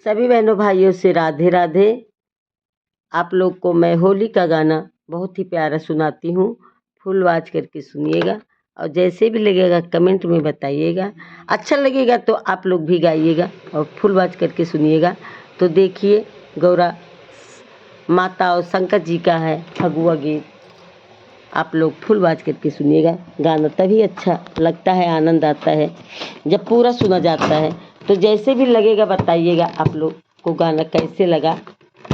सभी बहनों भाइयों से राधे राधे। आप लोग को मैं होली का गाना बहुत ही प्यारा सुनाती हूँ, फुल आवाज करके सुनिएगा और जैसे भी लगेगा कमेंट में बताइएगा। अच्छा लगेगा तो आप लोग भी गाइएगा और फुल आवाज करके सुनिएगा। तो देखिए, गौरा माता और शंकर जी का है फगुआ गीत, आप लोग फुल आवाज करके सुनिएगा। गाना तभी अच्छा लगता है, आनंद आता है जब पूरा सुना जाता है। तो जैसे भी लगेगा बताइएगा आप लोग को गाना कैसे लगा।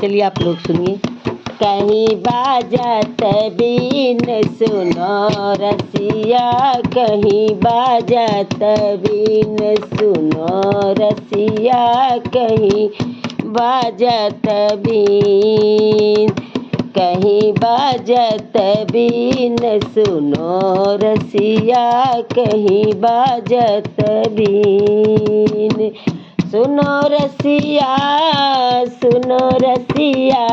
चलिए आप लोग सुनिए। कहीं बाजत बीन सुनो रसिया, कहीं बाजत बीन सुनो रसिया, कहीं बाजत बीन, कहीं बाजत बीन सुनो रसिया, कहीं बाजत बीन। सुनो रसिया, सुनो रसिया,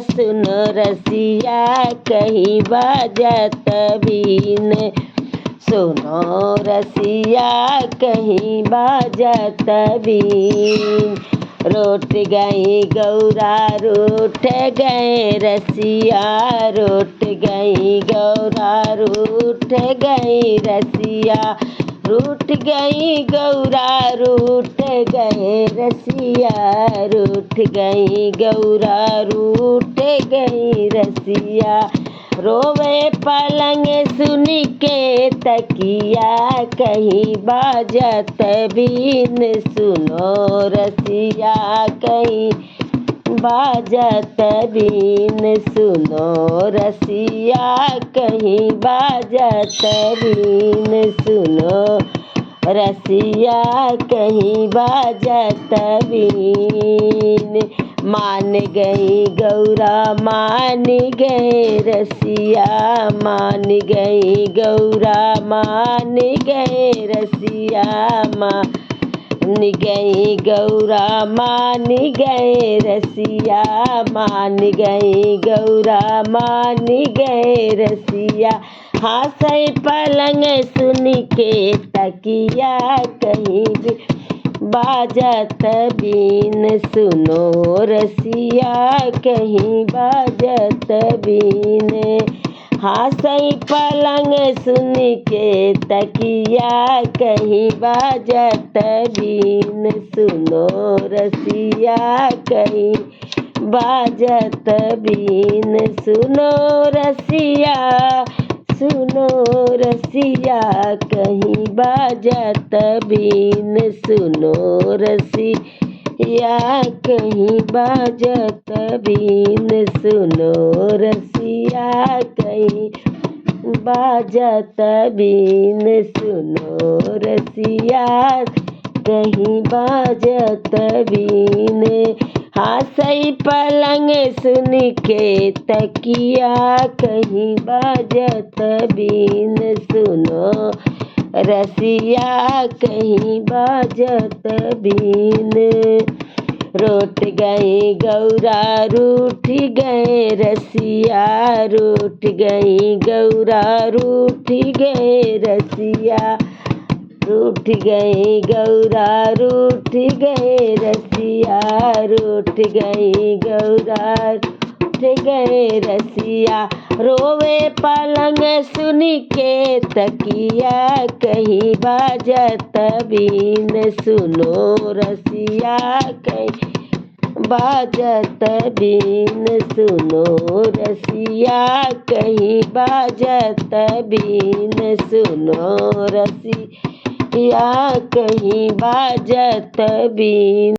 सुनो रसिया, कहीं बाजत बीन, सुनो रसिया, कहीं बाजत बीन। रोट गई गौरा रूठ गए रसिया, रोट गई गौरा रूठ गई रसिया, रूठ गई गौरा रूठ गए रसिया, रूठ गई गौरा रूठ गई रसिया। रोवे पलंग सुन के तकिया, कहीं बाजत बीन सुनो रसिया, कहीं बाजत बीन सुनो रसिया, कहीं बाजत बीन सुनो रसिया, कहीं बाजत बीन। मान गई गौरा मान गए रसिया, मान गई गौरा मान गए रसिया, मान गई गौरा मान गए रसिया, मान गई गौरा मान गए रसिया। हासै पलंग सुन के तकिया, कहीं बाजत बीन सुनो रसिया, कहीं बाजत बीन। हासै पलंग सुन के तकिया, कहीं बाजत बीन सुनो रसिया, कहीं बाजत बीन सुनो रसिया, सुनो रसिया, कहीं बाजत बीन सुनो रसिया, कहीं बाजत बीन सुनो रसिया, कहीं बाजत बीन सुनो रसिया, कहीं बाजत बीन। हासै पलंग सुन के तकिया, कहीं बाजत बीन सुनो रसिया, कहीं बाजत बीन। रोट गई गौरा रूठ गए रसिया, रूठ गई गौरा रूठ गए रसिया, रूठ गई गौरा रूठ गए रसिया, रूठ गई गौरा रूठ गए रसिया। रोवे पलंग सुन के तकिया, कहीं बाजत बीन सुनो रसिया, कहीं बाजत बीन सुनो रसिया, कहीं बाजत बीन सुनो रसिया, कहीं बाजत बीन।